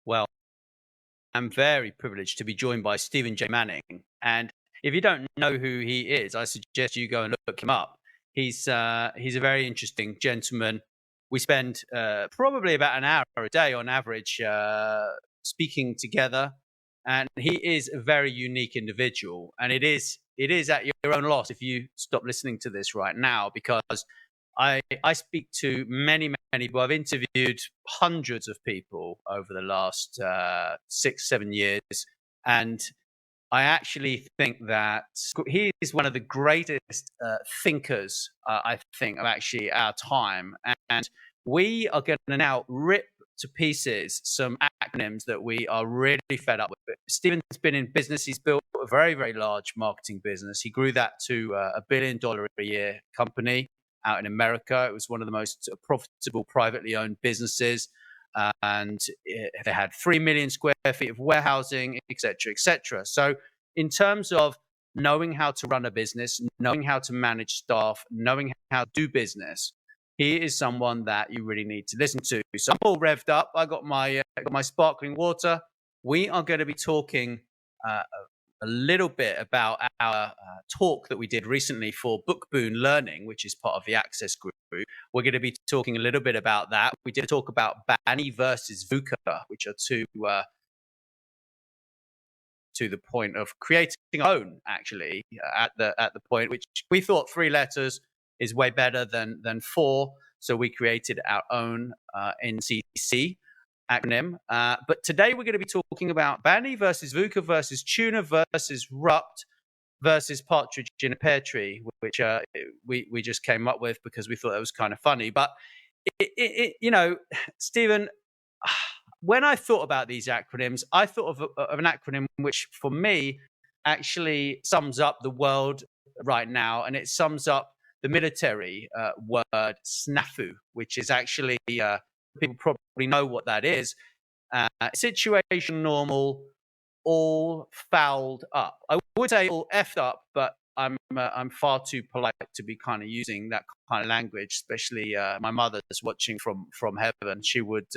Well, I'm very privileged to be joined by Stephen J. Manning. And if you don't know who he is, I suggest you go and look him up. He's a very interesting gentleman. We spend probably about an hour a day on average speaking together, and he is a very unique individual. And it is at your own loss if you stop listening to this right now, because I speak to many people. I've interviewed hundreds of people over the last 6 7 years, and I actually think that he is one of the greatest thinkers, I think, of actually our time. And we are going to now rip to pieces some acronyms that we are really fed up with. Stephen's been in business. He's built a very large marketing business. He grew that to $1 billion a year company out in America. It was one of the most profitable privately owned businesses. And they had 3 million square feet of warehousing, et cetera, et cetera. So in terms of knowing how to run a business, knowing how to manage staff, knowing how to do business, he is someone that you really need to listen to. So I'm all revved up. I got my sparkling water. We are going to be talking a little bit about our talk that we did recently for Book Boon Learning, which is part of the Access Group. We're going to be talking a little bit about that. We did talk about Bani versus VUCA, which are two to the point of creating our own, actually, at the point which we thought 3 letters is way better than 4. So we created our own NCC acronym. But today we're going to be talking about Bani versus VUCA versus Tuna versus Rupt versus Partridge in a pear tree, which we just came up with because we thought it was kind of funny. But Stephen, when I thought about these acronyms, I thought of an acronym which, for me, actually sums up the world right now, and it sums up the military word snafu, which is actually people probably know what that is. Situation normal, all fouled up. I would say all effed up, but I'm far too polite to be kind of using that kind of language. Especially my mother's watching from heaven. She would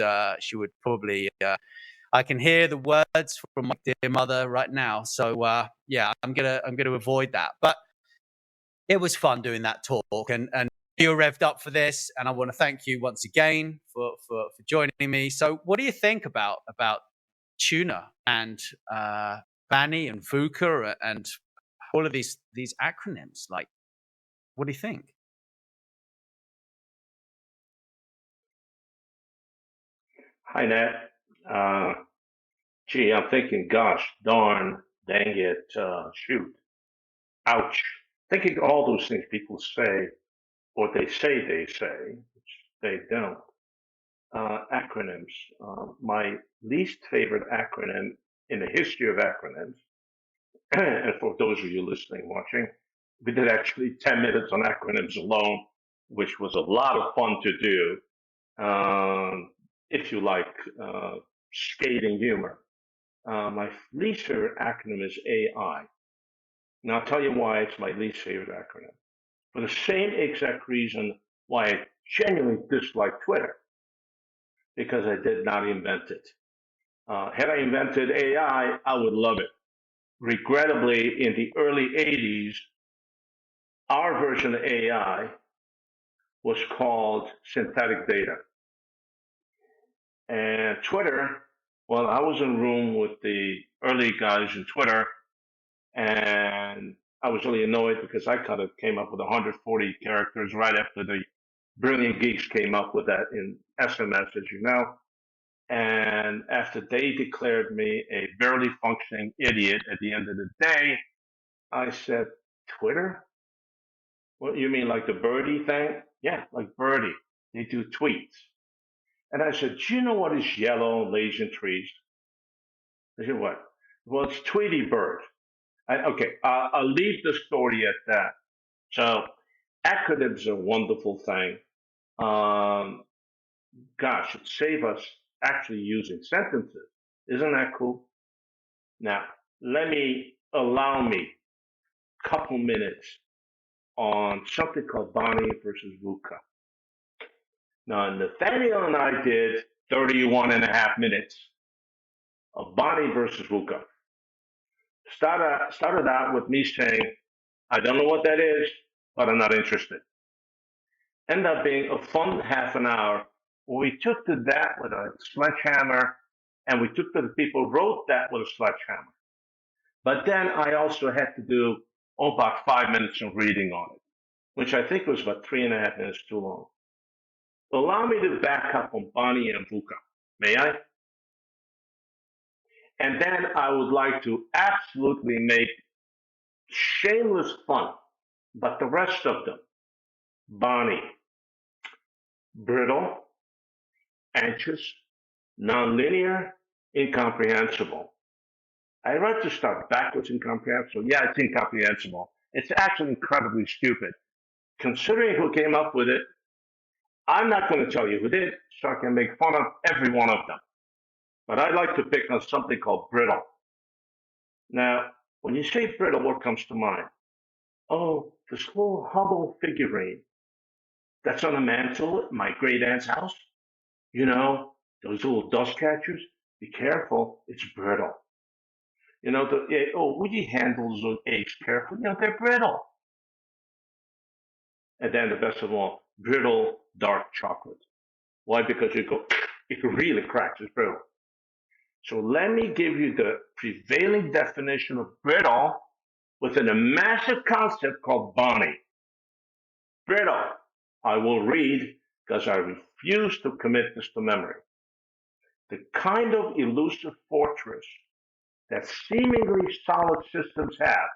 probably. I can hear the words from my dear mother right now. So yeah, I'm gonna avoid that. But it was fun doing that talk, and you're revved up for this, and I want to thank you once again for joining me. So, what do you think about Tuna and Bani and VUCA and all of these acronyms? Like, what do you think? Hi, Nat. Gee, I'm thinking, gosh, darn, dang it, shoot, ouch. Thinking all those things people say, or they say, which they don't. Acronyms. My least favorite acronym in the history of acronyms, and for those of you listening, watching, we did actually 10 minutes on acronyms alone, which was a lot of fun to do. If you like skating humor. My least favorite acronym is AI. Now, I'll tell you why it's my least favorite acronym. For the same exact reason why I genuinely dislike Twitter, because I did not invent it. Had I invented AI, I would love it. Regrettably, in the early 80s, our version of AI was called synthetic data. And Twitter, well, I was in a room with the early guys in Twitter, and I was really annoyed because I kind of came up with 140 characters right after the brilliant geeks came up with that in SMS, as you know. And after they declared me a barely functioning idiot at the end of the day, I said, Twitter? What, you mean like the birdie thing? Yeah, like birdie. They do tweets. And I said, do you know what is yellow and lays in trees? They said, what? Well, it's Tweety Bird. Okay, I'll leave the story at that. So, acronyms are a wonderful thing. Um, Gosh, it save us actually using sentences. Isn't that cool? Now, allow me a couple minutes on something called Bani versus VUCA. Now, Nathaniel and I did 31 and a half minutes of Bani versus VUCA. Started out with me saying, I don't know what that is, but I'm not interested. Ended up being a fun half an hour where we took to that with a sledgehammer, and we took to the people who wrote that with a sledgehammer. But then I also had to do about 5 minutes of reading on it, which I think was about 3.5 minutes too long. Allow me to back up on Bani and VUCA, may I? And then I would like to absolutely make shameless fun, but the rest of them, Bani, brittle, anxious, nonlinear, incomprehensible. I'd rather start backwards incomprehensible. Yeah, it's incomprehensible. It's actually incredibly stupid. Considering who came up with it, I'm not going to tell you who did, so I can make fun of every one of them. But I'd like to pick on something called brittle. Now, when you say brittle, what comes to mind? Oh, this little Hubble figurine that's on the mantle at my great aunt's house. You know, those little dust catchers. Be careful, it's brittle. You know, would you handle those eggs carefully? You know, they're brittle. And then the best of all, brittle dark chocolate. Why? Because it really cracks. It's brittle. So let me give you the prevailing definition of brittle within a massive concept called Bani. Brittle. I will read because I refuse to commit this to memory. The kind of elusive fortress that seemingly solid systems have,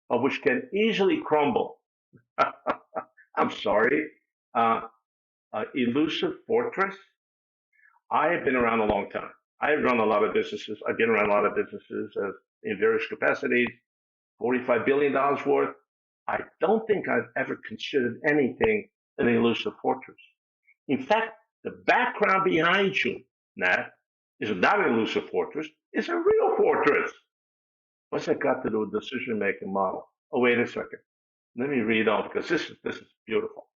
but which can easily crumble. I'm sorry. Elusive fortress? I have been around a long time. I've run a lot of businesses. I've been around a lot of businesses in various capacities, $45 billion worth. I don't think I've ever considered anything an elusive fortress. In fact, the background behind you, Nat, is not an elusive fortress. It's a real fortress. What's that got to do with decision-making model? Oh, wait a second. Let me read on because this is beautiful.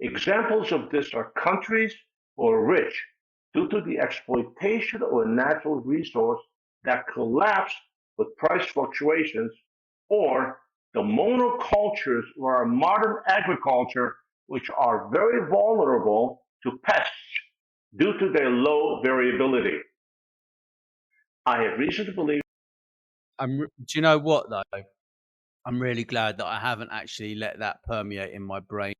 Examples of this are countries who are rich due to the exploitation of a natural resource that collapse with price fluctuations, or the monocultures or our modern agriculture, which are very vulnerable to pests due to their low variability. I have reason to believe. Do you know what though? I'm really glad that I haven't actually let that permeate in my brain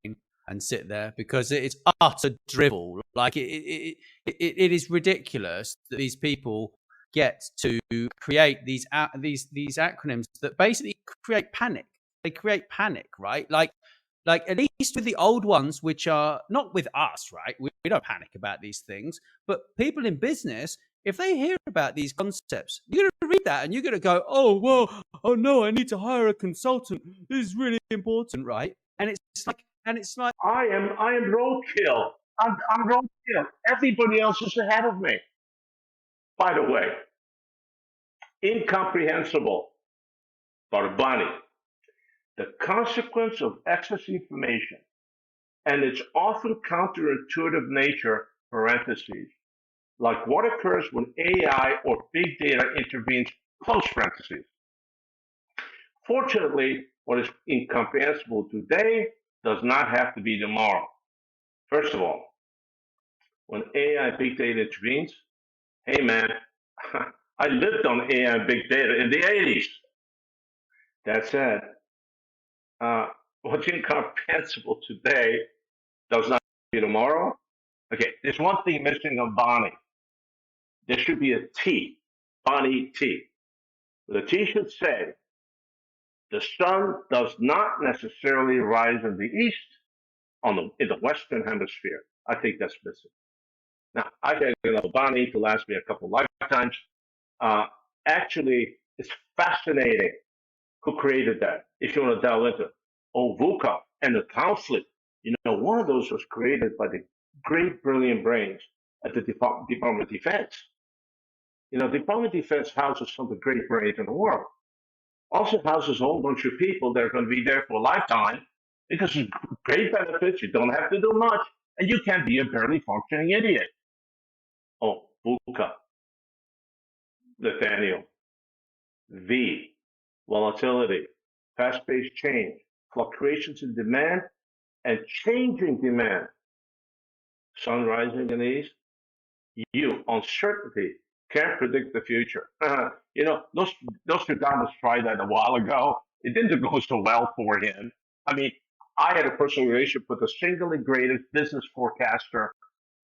and sit there, because it's utter drivel. Like it is ridiculous that these people get to create these acronyms that basically create panic. They create panic, right? Like at least with the old ones, which are not with us, right? We don't panic about these things, but people in business, if they hear about these concepts, you're going to read that and you're going to go, oh, well, oh no, I need to hire a consultant. This is really important, right? And it's like, I am roadkill. I'm roadkill. Everybody else is ahead of me. By the way, incomprehensible, Bani. The consequence of excess information and its often counterintuitive nature, parentheses, like what occurs when AI or big data intervenes, close parentheses. Fortunately, what is incomprehensible today does not have to be tomorrow. First of all, when AI big data intervenes, hey man, I lived on AI and big data in the 80s. That said, what's incomprehensible today does not be tomorrow. Okay, there's one thing missing on Bani. There should be a T, Bani T. The T should say, the sun does not necessarily rise in the east in the Western Hemisphere. I think that's missing. Now, I've had enough Bani to last me a couple lifetimes. Actually, it's fascinating who created that. If you want to delve into it. Oh, VUCA and the conflict. You know, one of those was created by the great, brilliant brains at the Department of Defense. You know, the Department of Defense houses some of the great brains in the world. Also houses a whole bunch of people that are going to be there for a lifetime because it's great benefits. You don't have to do much, and you can be a barely functioning idiot. Oh, VUCA. Nathaniel. V, volatility, fast-paced change, fluctuations in demand, and changing demand. Sun rising in the east. U, uncertainty, can't predict the future. You know, Nostradamus tried that a while ago. It didn't go so well for him. I mean, I had a personal relationship with the single greatest business forecaster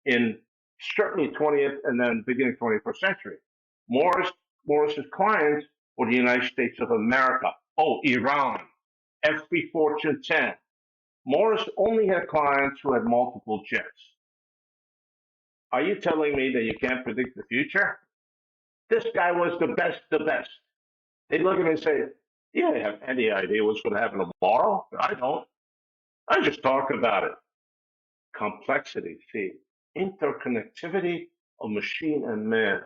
in certainly 20th and then beginning 21st century. Morris's clients were the United States of America. Oh, Iran, FB Fortune 10. Morris only had clients who had multiple jets. Are you telling me that you can't predict the future? This guy was the best, the best. They look at me and say, you don't have any idea what's going to happen tomorrow. I don't. I just talk about it. Complexity, see, interconnectivity of machine and man.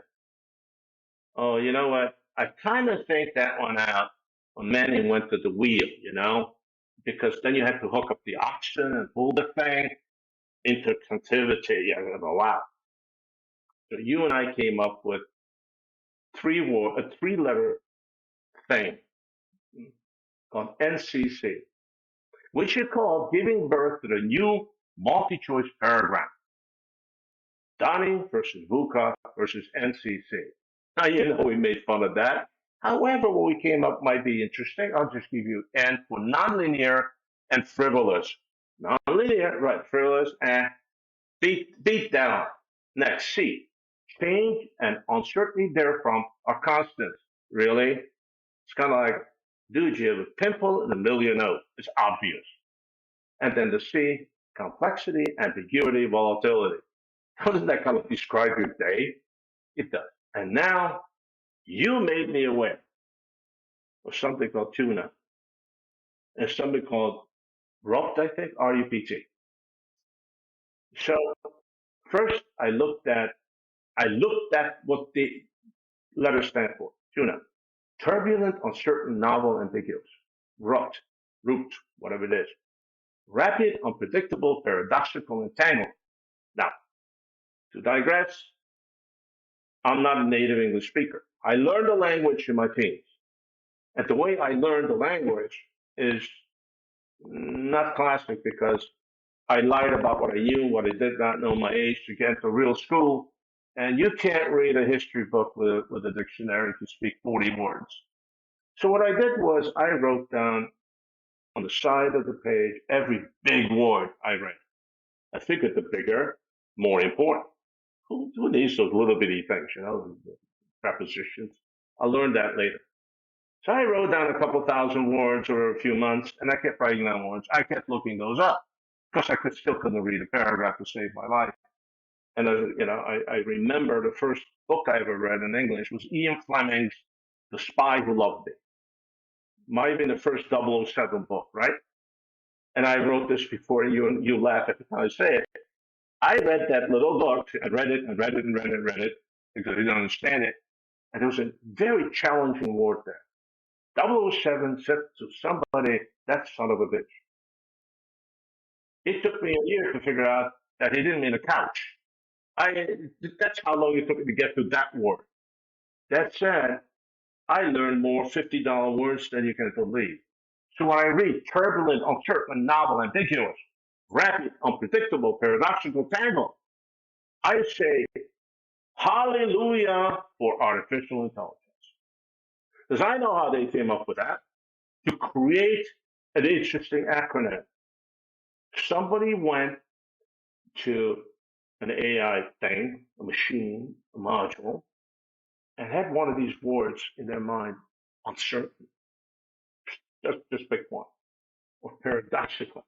Oh, you know what? I kind of think that one out when Manning went to the wheel, you know, because then you had to hook up the oxen and pull the thing. Interconnectivity, yeah, wow. So you and I came up with a three-letter thing called NCC, which you call giving birth to the new multi-choice paragraph. Bani versus VUCA versus NCC. Now, you know, we made fun of that. However, what we came up might be interesting. I'll just give you N for nonlinear and frivolous. Nonlinear, right, frivolous, and beat down. Next, C. Change and uncertainty therefrom are constants. Really? It's kind of like, dude, you have a pimple in the middle of your nose. It's obvious. And then the C, complexity, ambiguity, volatility. Doesn't that kind of describe your day? It does. And now you made me aware of something called Tuna and something called Rupt, I think, R-U-P-T. So first I looked at what the letters stand for. Tuna. Turbulent, uncertain, novel, ambiguous. Rupt, whatever it is. Rapid, unpredictable, paradoxical, entangled. Now, to digress, I'm not a native English speaker. I learned the language in my teens. And the way I learned the language is not classic because I lied about what I knew, what I did not know my age to get into real school. And you can't read a history book with a dictionary to speak 40 words. So what I did was I wrote down on the side of the page every big word I read. I figured the bigger, more important. Who needs those little bitty things, you know, prepositions? I'll learn that later. So I wrote down a couple thousand words over a few months, and I kept writing down words. I kept looking those up because I still couldn't read a paragraph to save my life. And you know, I remember the first book I ever read in English was Ian Fleming's The Spy Who Loved Me. Might have been the first 007 book, right? And I wrote this before you laugh every time I say it. I read that little book and read it because I didn't understand it. And there was a very challenging word there. 007 said to somebody, that son of a bitch. It took me a year to figure out that he didn't mean a couch. That's how long it took me to get to that word. That said, I learned more $50 words than you can believe. So when I read turbulent, uncertain, novel, ambiguous, rapid, unpredictable, paradoxical, tangled, I say, hallelujah for artificial intelligence. Because I know how they came up with that, to create an interesting acronym. Somebody went to an AI thing, a machine, a module, and had one of these words in their mind, uncertain. Just pick one, or paradoxical.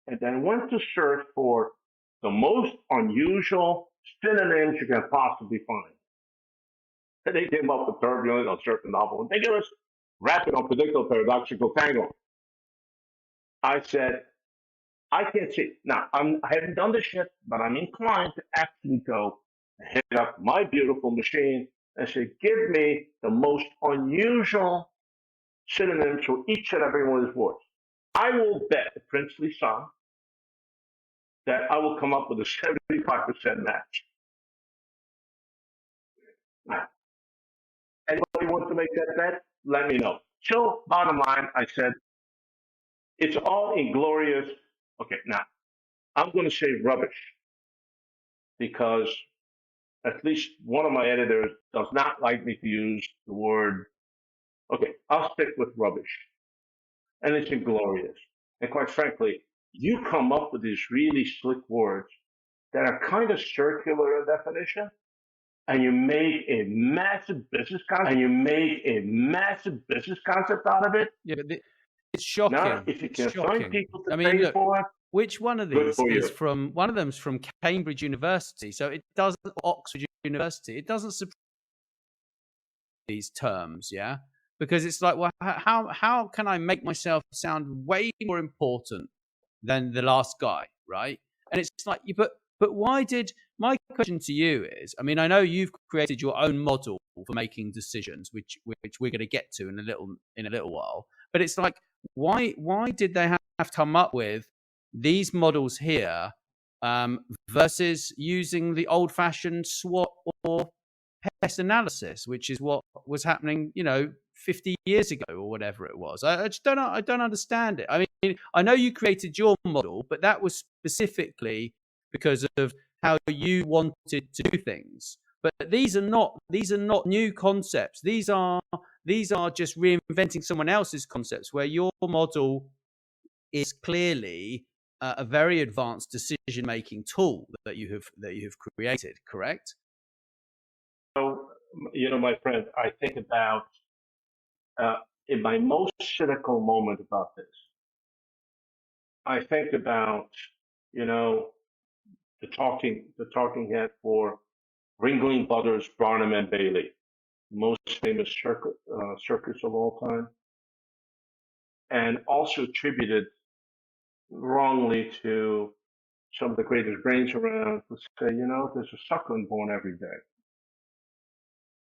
And then went to search for the most unusual synonyms you can possibly find. And they came up with turbulent, uncertain, novel, ambiguous, rapid, unpredictable, paradoxical, tangled. I said, I can't see. Now, I haven't done this yet, but I'm inclined to actually go and hit up my beautiful machine and say, give me the most unusual synonyms for each and every one of these words. I will bet the princely sum that I will come up with a 75% match. Anybody wants to make that bet? Let me know. So, bottom line, I said, it's all inglorious. Okay, now, I'm going to say rubbish because at least one of my editors does not like me to use the word. Okay, I'll stick with rubbish. And it's inglorious. And quite frankly, you come up with these really slick words that are kind of circular in definition, and you make a massive business concept, out of it. Yeah, but it's shocking. Now, if you It's can find shocking. people to I mean, pay look, for it, which one of good these for is you. from? One of them's from Cambridge University, so it doesn't Oxford University. It doesn't support these terms, yeah, because it's like, well, how can I make myself sound way more important than the last guy, right? And it's like, but why did my question to you is, I mean, I know you've created your own model for making decisions, which we're going to get to in a little while, but it's like, why did they have to come up with these models here versus using the old-fashioned SWOT or pest analysis, which is what was happening, 50 years ago or whatever it was. I just I don't understand it. I mean, I know you created your model, but that was specifically because of how you wanted to do things. But these are not new concepts. These are just reinventing someone else's concepts, where your model is clearly a very advanced decision making tool that you have created. Correct? So, my friend, I think about in my most cynical moment about this, I think about, the talking head for Ringling Brothers, Barnum and Bailey, most famous circus of all time, and also attributed wrongly to some of the greatest brains around, who say, there's a suckling born every day.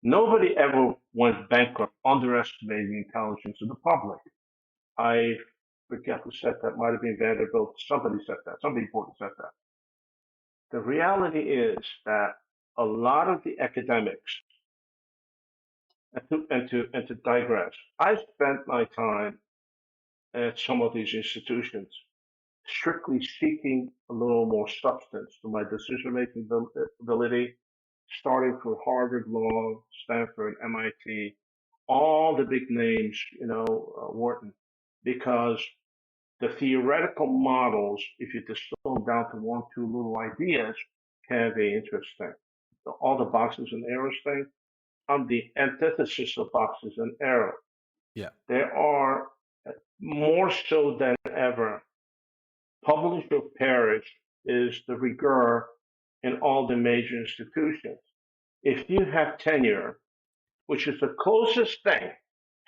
Nobody ever went bankrupt underestimating the intelligence of the public. I forget who said that. Might have been Vanderbilt. Somebody said that. Somebody important said that. The reality is that a lot of the academics, and to digress, I spent my time at some of these institutions strictly seeking a little more substance to my decision-making ability, starting from Harvard Law, Stanford, MIT, all the big names, Wharton, because the theoretical models, if you distill them down to one, two little ideas, can be interesting. So all the boxes and arrows thing, I'm the antithesis of boxes and arrows. Yeah. There are, more so than ever, publish or perish is the rigueur in all the major institutions. If you have tenure, which is the closest thing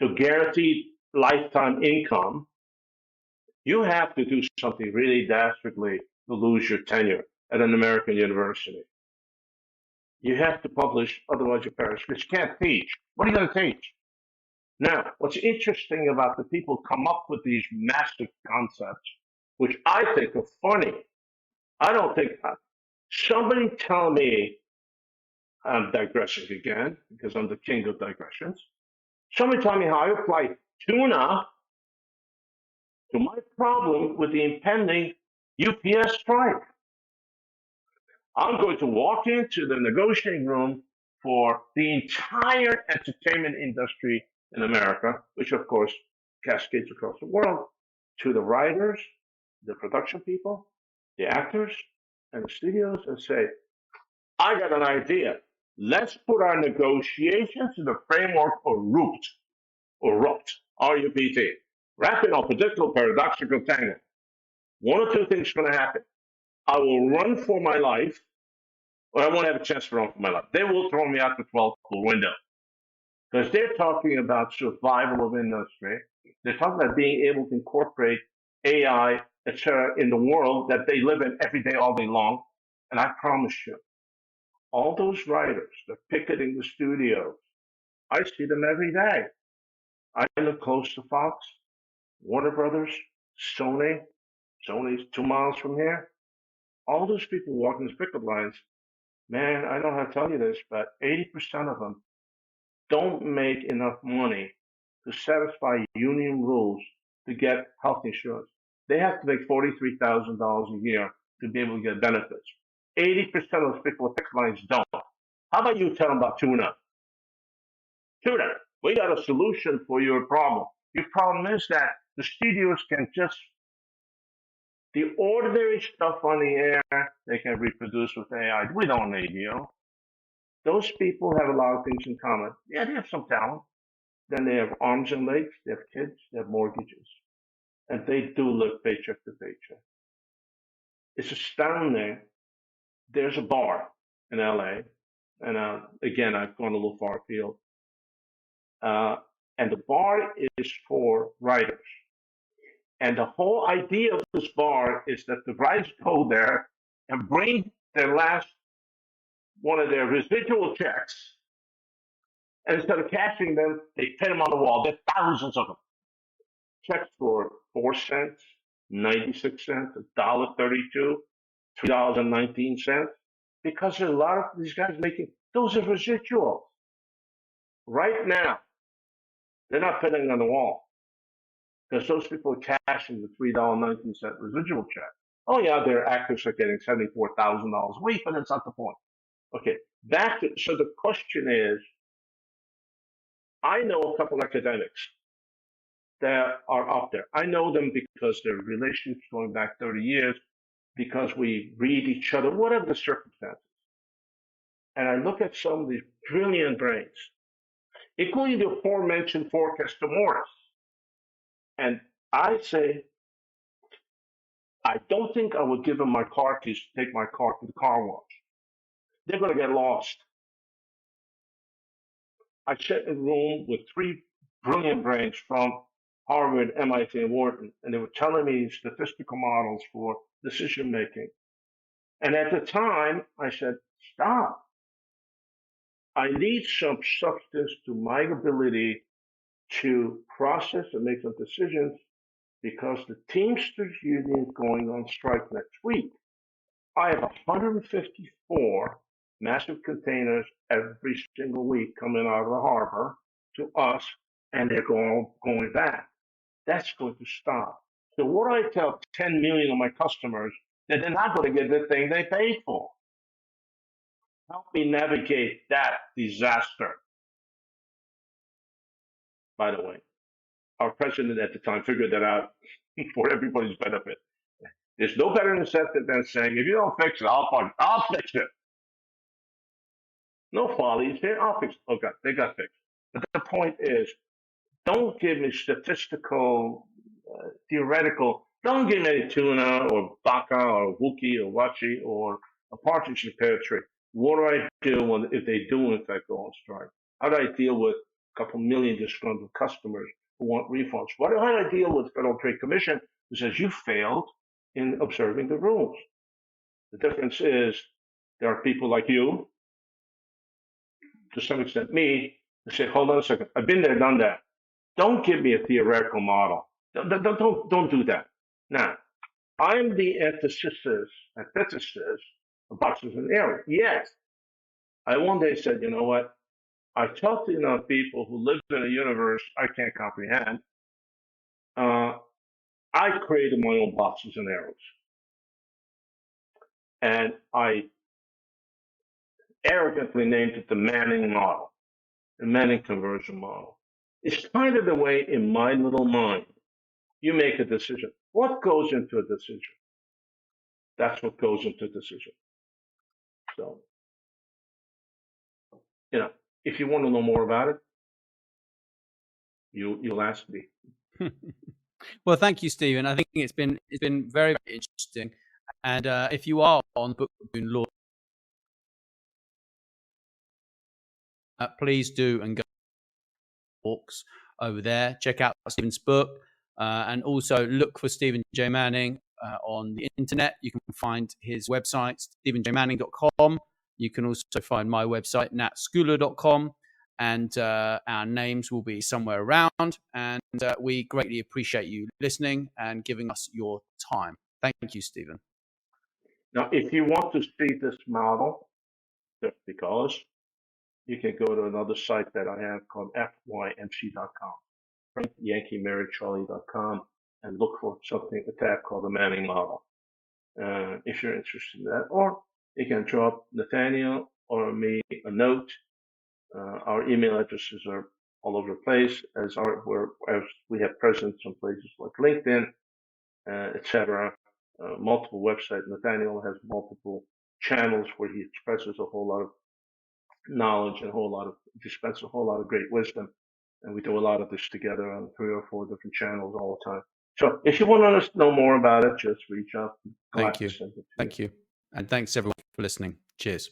to guaranteed lifetime income, you have to do something really dastardly to lose your tenure at an American university. You have to publish, otherwise you perish, because you can't teach. What are you going to teach? Now, what's interesting about the people who come up with these massive concepts, which I think are funny, I don't think, somebody tell me, I'm digressing again, because I'm the king of digressions. Somebody tell me how I apply Tuna to my problem with the impending UPS strike. I'm going to walk into the negotiating room for the entire entertainment industry in America, which of course cascades across the world, to the writers, the production people, the actors, and the studios, and say, I got an idea. Let's put our negotiations in the framework of Rupt, R-U-P-T. Rapid, unpredictable, paradoxical tangle. One or two things are going to happen. I will run for my life, or I won't have a chance to run for my life. They will throw me out the 12th floor window. Because they're talking about survival of industry. They're talking about being able to incorporate AI, etc., in the world that they live in every day, all day long. And I promise you, all those writers, they're picketing the studios. I see them every day. I live close to Fox, Warner Brothers, Sony. Sony's 2 miles from here. All those people walking those picket lines, man, I don't know how to tell you this, but 80% of them don't make enough money to satisfy union rules to get health insurance. They have to make $43,000 a year to be able to get benefits. 80% of those people with text lines don't. How about you tell them about Tuna? Tuna, we got a solution for your problem. Your problem is that the studios can just, the ordinary stuff on the air, they can reproduce with AI. We don't need you. Those people have a lot of things in common. Yeah, they have some talent. Then they have arms and legs, they have kids, they have mortgages. And they do live paycheck to paycheck. It's astounding. There's a bar in LA, and again, I've gone a little far afield. And the bar is for writers. And the whole idea of this bar is that the writers go there and bring their last one of their residual checks, and instead of cashing them, they pin them on the wall. There are thousands of them. Checks for 4 cents, 96 cents, $1.32, $3.19, because there's a lot of these guys making, those are residuals. Right now, they're not pinning on the wall because those people are cashing the $3.19 residual check. Oh yeah, their actors are getting $74,000 a week, but that's not the point. Okay, so the question is, I know a couple academics that are up there. I know them because their relationships going back 30 years, because we read each other, whatever the circumstances. And I look at some of these brilliant brains, including the aforementioned forecaster Morris. And I say, I don't think I would give them my car keys to take my car to the car wash. They're going to get lost. I sat in a room with three brilliant brains from Harvard, MIT, and Wharton, and they were telling me statistical models for decision making. And at the time, I said, stop. I need some substance to my ability to process and make some decisions, because the Teamsters Union is going on strike next week. I have 154 massive containers every single week coming out of the harbor to us, and they're going back. That's going to stop. So what do I tell 10 million of my customers? That they're not going to get the thing they paid for. Help me navigate that disaster. By the way, our president at the time figured that out for everybody's benefit. There's no better incentive than saying, if you don't fix it, I'll fix it. No follies here, I'll fix it. Oh God, they got fixed. But the point is, don't give me statistical, theoretical, don't give me any Tuna or VUCA or VUCA or WACI or a Partridge and Pear tree. What do I do if they do in fact go on strike? How do I deal with a couple million disgruntled customers who want refunds? How do I deal with the Federal Trade Commission who says you failed in observing the rules? The difference is there are people like you, to some extent me, who say, hold on a second, I've been there, done that. Don't give me a theoretical model. Don't do that. Now, I'm the antithesis of boxes and arrows. Yes. I one day said, you know what? I've talked to enough people who live in a universe I can't comprehend. I created my own boxes and arrows. And I arrogantly named it the Manning model, the Manning conversion model. It's kind of the way in my little mind you make a decision. What goes into a decision? That's what goes into a decision. So, if you want to know more about it, you'll ask me. Well, thank you, Stephen. I think it's been very, very interesting. And if you are on Book Boon Law, please do and go talks over there. Check out Stephen's book, and also look for Stephen J. Manning on the internet. You can find his website, stephenjmanning.com. You can also find my website, natschooler.com. And our names will be somewhere around. And we greatly appreciate you listening and giving us your time. Thank you, Stephen. Now, if you want to see this model, just because you can go to another site that I have called fymc.com, right? Yankee Mary Charlie.com, and look for something, a tab called the Manning Model. If you're interested in that, or you can drop Nathaniel or me a note. Our email addresses are all over the place, as we have presence on places like LinkedIn, etc. Multiple websites. Nathaniel has multiple channels where he expresses a whole lot of knowledge and dispenses a whole lot of great wisdom. And we do a lot of this together on 3 or 4 different channels all the time. So if you want to know more about it, just reach out. Thank you. Thank you. And thanks everyone for listening. Cheers.